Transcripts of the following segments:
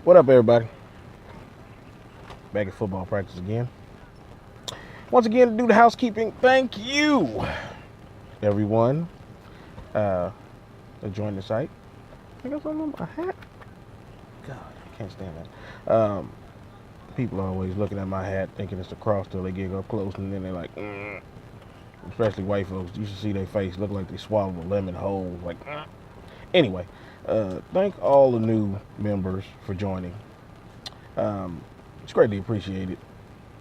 What up, everybody? Back at football practice again. Once again, to do the housekeeping, thank you, everyone, to join the site. I got something on my hat. God, I can't stand that. People are always looking at my hat, thinking it's a cross till they get up close, and then they're like, especially white folks. You should see their face look like they swallowed a lemon whole. Like, Anyway, thank all the new members for joining. It's greatly appreciated.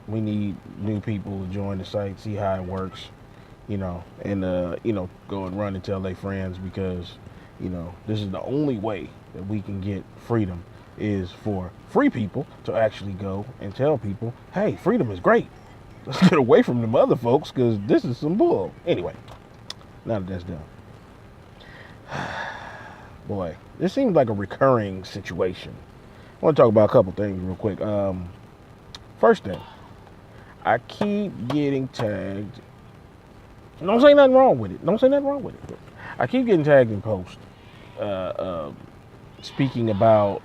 We need new people to join the site, see how it works, and go and run and tell their friends, because, this is the only way that we can get freedom, is for free people to actually go and tell people, hey, freedom is great. Let's get away from them other folks, because this is some bull. Anyway, now that that's done. Boy, this seems like a recurring situation. I want to talk about a couple things real quick. First thing, I keep getting tagged. Don't say nothing wrong with it. I keep getting tagged in posts speaking about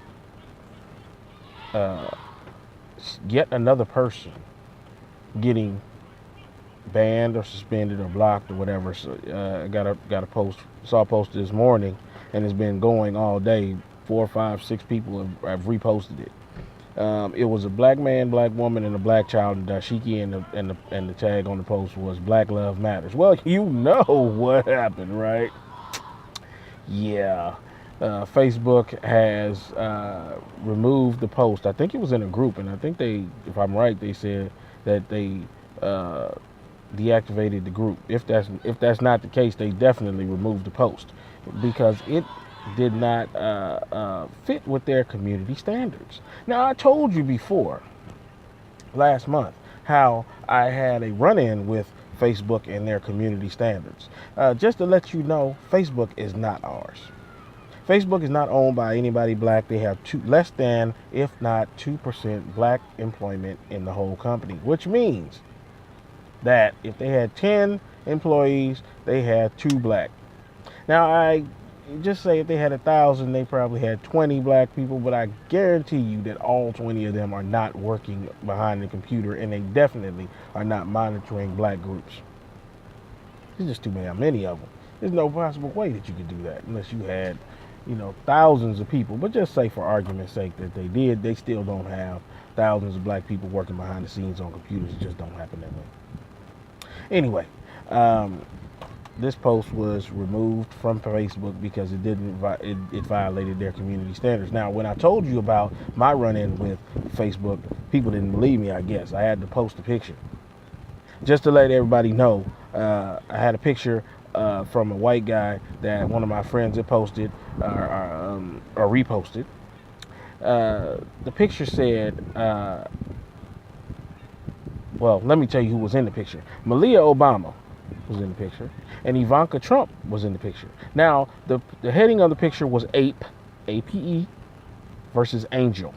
yet another person getting banned or suspended or blocked or whatever. So I got a post, saw a post this morning, and it's been going all day. 4, 5, 6 people have reposted it. It was a black man, black woman, and a black child in dashiki, and the tag on the post was Black Love Matters. Well, you know what happened, right? Yeah. Facebook has removed the post. I think it was in a group, and I think they, if I'm right, they said that they deactivated the group. If that's not the case, they definitely removed the post, because it did not fit with their community standards. Now, I told you before, last month, how I had a run-in with Facebook and their community standards. Just to let you know, Facebook is not ours. Facebook is not owned by anybody black. They have less than, if not 2% black employment in the whole company, which means that if they had 10 employees, they had 2 black. Now, I just say if they had 1,000, they probably had 20 black people, but I guarantee you that all 20 of them are not working behind the computer, and they definitely are not monitoring black groups. There's just too many of them. There's no possible way that you could do that unless you had, thousands of people. But just say for argument's sake that they did, they still don't have thousands of black people working behind the scenes on computers. It just don't happen that way. Anyway, this post was removed from Facebook because it violated their community standards. Now, when I told you about my run-in with Facebook, people didn't believe me, I guess. I had to post a picture. Just to let everybody know, I had a picture from a white guy that one of my friends had posted or reposted. The picture said, well, let me tell you who was in the picture. Malia Obama was in the picture, and Ivanka Trump was in the picture. Now, the heading of the picture was APE, APE, versus Angel.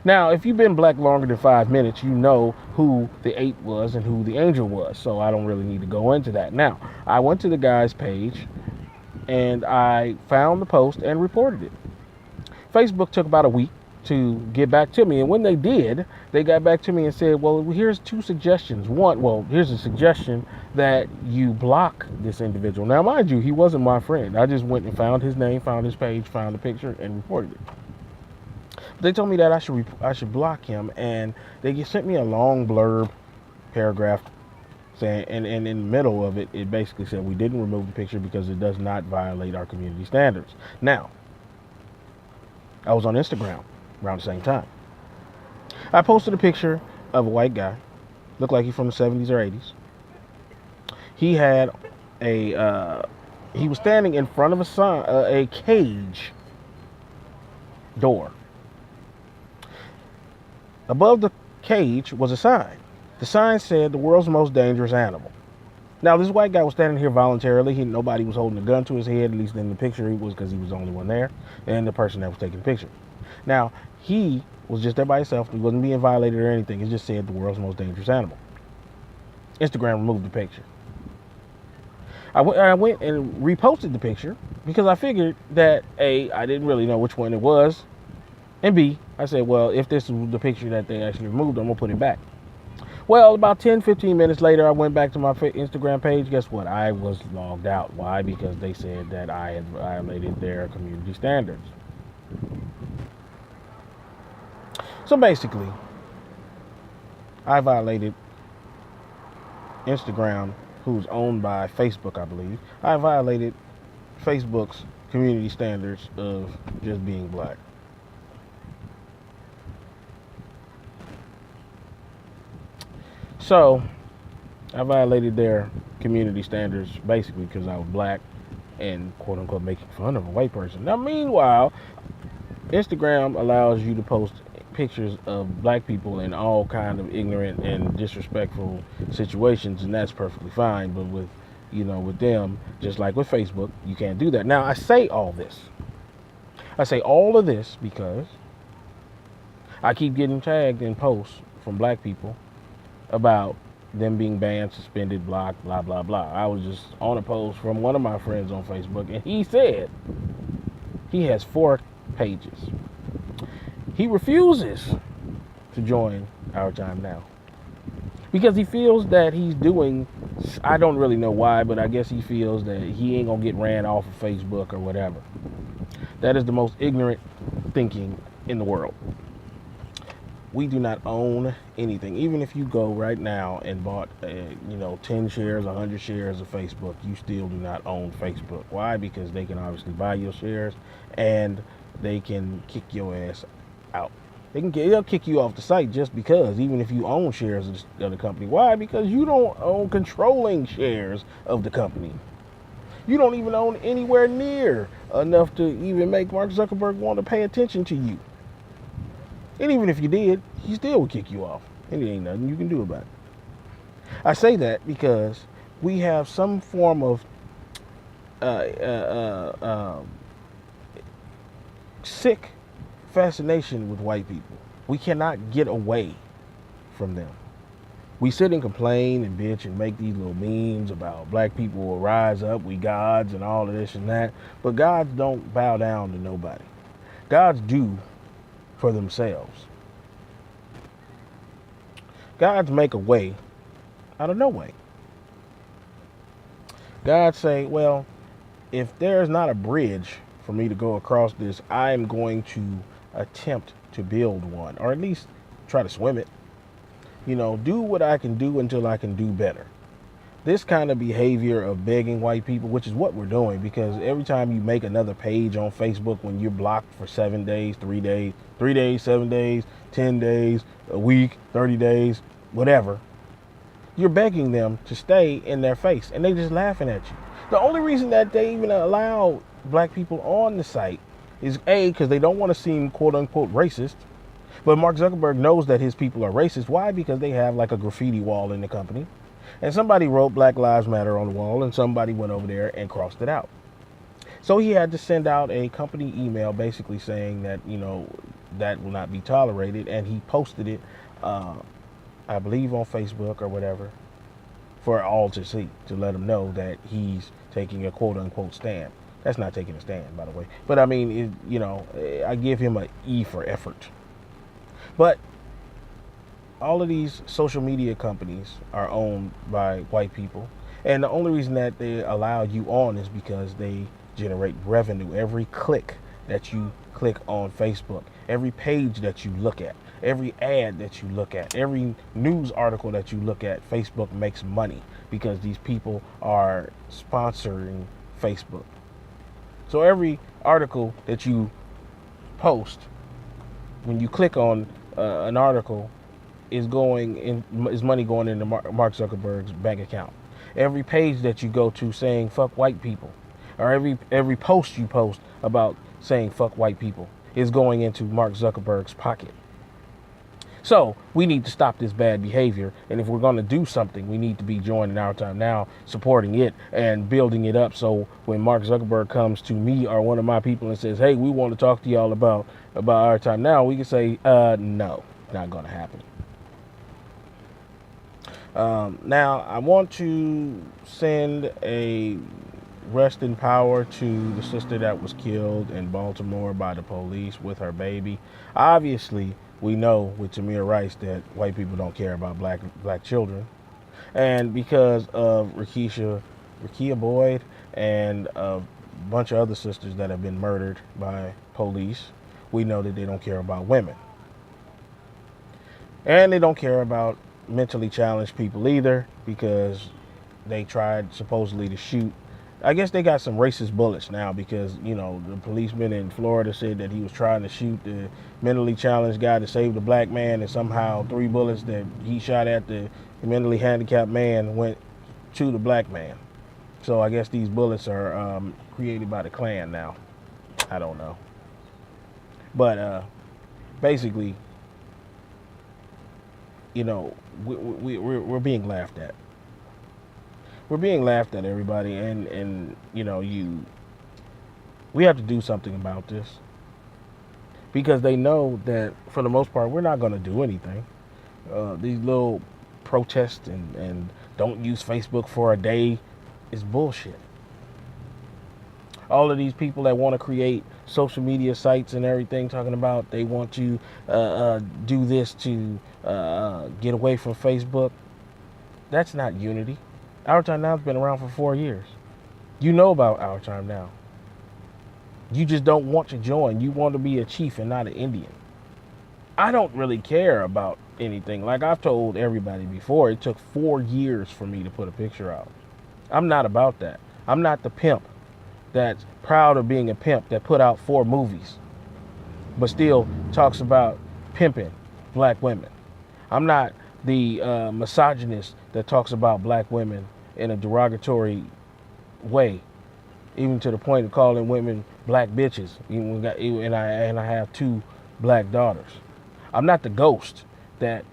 Now, if you've been black longer than 5 minutes, you know who the ape was and who the angel was, so I don't really need to go into that. Now, I went to the guy's page, and I found the post and reported it. Facebook took about a week to get back to me, and when they did, they got back to me and said, well, here's 2 suggestions. Here's a suggestion that you block this individual. Now, mind you, he wasn't my friend. I just went and found his name, found his page, found the picture, and reported it. But they told me that I should block him, and they sent me a long blurb paragraph saying, and in the middle of it, it basically said we didn't remove the picture because it does not violate our community standards. Now, I was on Instagram around the same time. I posted a picture of a white guy, looked like he's from the 70s or 80s. He had he was standing in front of a cage door. Above the cage was a sign. The sign said, the world's most dangerous animal. Now, this white guy was standing here voluntarily. Nobody was holding a gun to his head, at least in the picture. He was, because he was the only one there, and the person that was taking the picture. Now, he was just there by himself. He wasn't being violated or anything. It just said the world's most dangerous animal. Instagram removed the picture. I went and reposted the picture because I figured that A, I didn't really know which one it was, and B, I said, well, if this is the picture that they actually removed, I'm going to put it back. Well, about 10, 15 minutes later, I went back to my Instagram page. Guess what? I was logged out. Why? Because they said that I had violated their community standards. So basically, I violated Instagram, who's owned by Facebook, I believe. I violated Facebook's community standards of just being black. So I violated their community standards basically because I was black and quote unquote making fun of a white person. Now, meanwhile, Instagram allows you to post pictures of black people in all kind of ignorant and disrespectful situations, and that's perfectly fine. But with them, just like with Facebook, you can't do that. Now, I say all this. I say all of this because I keep getting tagged in posts from black people about them being banned, suspended, blocked, blah, blah, blah. I was just on a post from one of my friends on Facebook, and he said he has 4 pages. He refuses to join Our Time Now because he feels that he's doing, I don't really know why, but I guess he feels that he ain't going to get ran off of Facebook or whatever. That is the most ignorant thinking in the world. We do not own anything. Even if you go right now and bought 10 shares, 100 shares of Facebook, you still do not own Facebook. Why? Because they can obviously buy your shares and they can kick your ass out. They'll kick you off the site just because, even if you own shares of the company. Why? Because you don't own controlling shares of the company. You don't even own anywhere near enough to even make Mark Zuckerberg want to pay attention to you. And even if you did, he still would kick you off. And it ain't nothing you can do about it. I say that because we have some form of sick fascination with white people. We cannot get away from them. We sit and complain and bitch and make these little memes about black people will rise up, we gods and all of this and that. But gods don't bow down to nobody. Gods do for themselves. Gods make a way out of no way. God say, well, if there's not a bridge for me to go across this, I'm going to attempt to build one, or at least try to swim it. Do what I can do until I can do better. This kind of behavior of begging white people, which is what we're doing, because every time you make another page on Facebook when you're blocked for 7 days, 3 days, 7 days, 10 days, a week, 30 days, whatever, you're begging them to stay in their face, and they just laughing at you. The only reason that they even allow black people on the site is A, because they don't want to seem quote unquote racist. But Mark Zuckerberg knows that his people are racist. Why? Because they have like a graffiti wall in the company. And somebody wrote Black Lives Matter on the wall, and somebody went over there and crossed it out. So he had to send out a company email basically saying that, that will not be tolerated. And he posted it, I believe on Facebook or whatever, for all to see, to let them know that he's taking a quote unquote stand. That's not taking a stand, by the way. But I mean, I give him an E for effort. But all of these social media companies are owned by white people. And the only reason that they allow you on is because they generate revenue. Every click that you click on Facebook, every page that you look at, every ad that you look at, every news article that you look at, Facebook makes money because these people are sponsoring Facebook. So every article that you post, when you click on an article, is money going into Mark Zuckerberg's bank account. Every page that you go to saying fuck white people, or every post you post about saying fuck white people, is going into Mark Zuckerberg's pocket. So we need to stop this bad behavior, and if we're going to do something, we need to be joining Our Time Now, supporting it and building it up. So when Mark Zuckerberg comes to me or one of my people and says, "Hey, we want to talk to y'all about Our Time Now," we can say, "No, not going to happen." Now I want to send a rest in power to the sister that was killed in Baltimore by the police with her baby. Obviously, we know with Tamir Rice that white people don't care about black children, and because of Rakia Boyd, and a bunch of other sisters that have been murdered by police, we know that they don't care about women, and they don't care about mentally challenged people either, because they tried supposedly to shoot. I guess they got some racist bullets now because, the policeman in Florida said that he was trying to shoot the mentally challenged guy to save the black man, and somehow 3 bullets that he shot at the mentally handicapped man went to the black man. So I guess these bullets are created by the Klan now. I don't know. But basically, we're being laughed at. We're being laughed at, everybody, and we have to do something about this, because they know that for the most part we're not going to do anything. These little protests and don't use Facebook for a day is bullshit. All of these people that want to create social media sites and everything, talking about they want to do this to get away from Facebook, that's not unity. Our Time Now has been around for 4 years. You know about Our Time Now. You just don't want to join. You want to be a chief and not an Indian. I don't really care about anything. Like I've told everybody before, it took 4 years for me to put a picture out. I'm not about that. I'm not the pimp that's proud of being a pimp that put out 4 movies but still talks about pimping black women. I'm not the misogynist that talks about black women in a derogatory way, even to the point of calling women black bitches. And I have 2 black daughters. I'm not the ghost that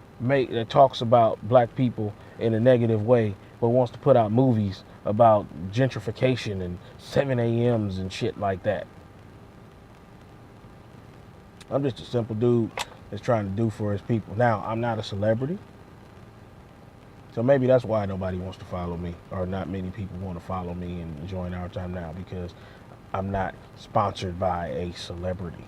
talks about black people in a negative way, but wants to put out movies about gentrification and 7 a.m.s and shit like that. I'm just a simple dude that's trying to do for his people. Now, I'm not a celebrity, so maybe that's why nobody wants to follow me, or not many people want to follow me and join Our Time Now, because I'm not sponsored by a celebrity.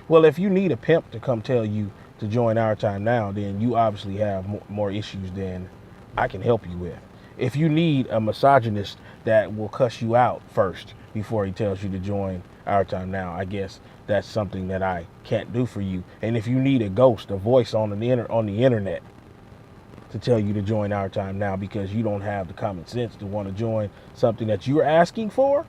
Well, if you need a pimp to come tell you to join Our Time Now, then you obviously have more issues than I can help you with. If you need a misogynist that will cuss you out first before he tells you to join Our Time Now, I guess that's something that I can't do for you. And if you need a ghost, a voice on the internet to tell you to join Our Time Now because you don't have the common sense to want to join something that you're asking for,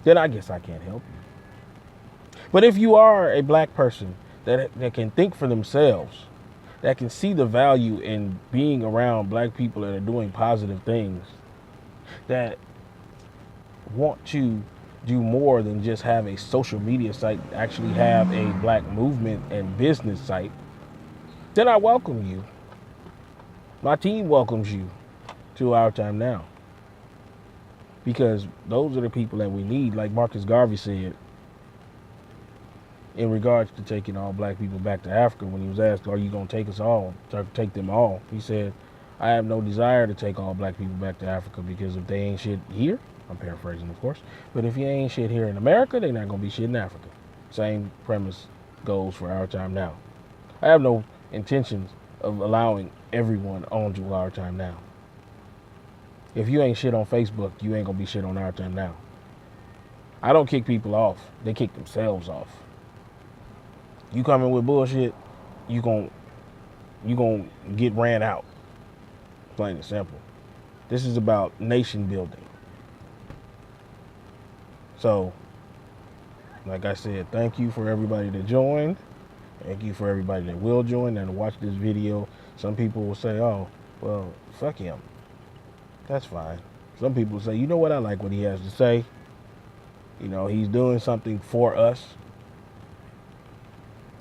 then I guess I can't help you. But if you are a black person that can think for themselves, that can see the value in being around black people that are doing positive things, that want to do more than just have a social media site, actually have a black movement and business site, then I welcome you. My team welcomes you to Our Time Now, because those are the people that we need. Like Marcus Garvey said in regards to taking all black people back to Africa, when he was asked, are you going to take us all, take them all? He said, I have no desire to take all black people back to Africa, because if they ain't shit here, I'm paraphrasing of course, but if you ain't shit here in America, they're not going to be shit in Africa. Same premise goes for Our Time Now. I have no intentions of allowing everyone onto Our Time Now. If you ain't shit on Facebook, you ain't going to be shit on Our Time Now. I don't kick people off. They kick themselves off. You come in with bullshit, you gon' get ran out. Plain and simple. This is about nation building. So, like I said, thank you for everybody that joined. Thank you for everybody that will join and watch this video. Some people will say, oh, well, fuck him. That's fine. Some people will say, you know what, I like what he has to say. He's doing something for us.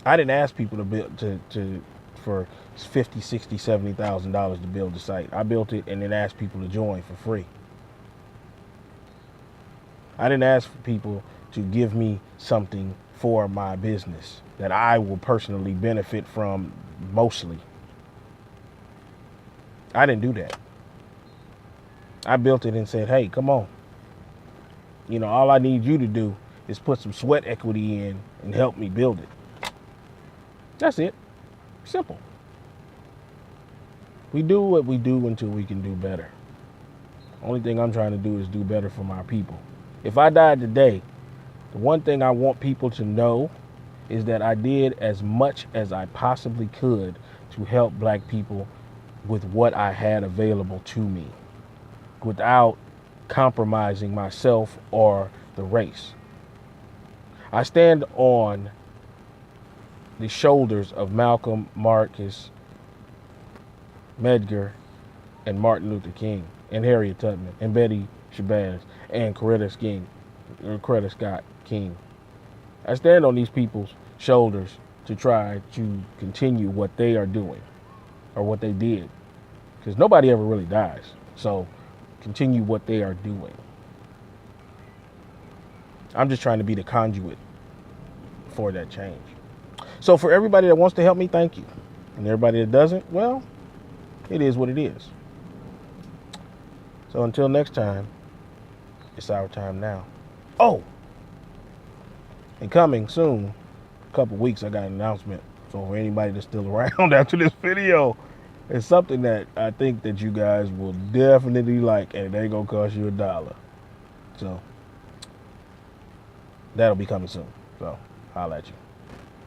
I didn't ask people to build for $50,000, $60,000, $70,000 to build the site. I built it and then asked people to join for free. I didn't ask for people to give me something for my business that I will personally benefit from mostly. I didn't do that. I built it and said, hey, come on. All I need you to do is put some sweat equity in and help me build it. That's it. Simple. We do what we do until we can do better. Only thing I'm trying to do is do better for my people. If I died today, the one thing I want people to know is that I did as much as I possibly could to help black people with what I had available to me without compromising myself or the race. I stand on the shoulders of Malcolm, Marcus, Medgar, and Martin Luther King, and Harriet Tubman, and Betty Shabazz, and Coretta Scott King. I stand on these people's shoulders to try to continue what they are doing, or what they did, because nobody ever really dies. So continue what they are doing. I'm just trying to be the conduit for that change. So for everybody that wants to help me, thank you. And everybody that doesn't, well, it is what it is. So until next time, it's our time now. Oh, and coming soon, a couple weeks, I got an announcement. So for anybody that's still around after this video, it's something that I think that you guys will definitely like, and it ain't gonna cost you $1. So that'll be coming soon. So holla at you.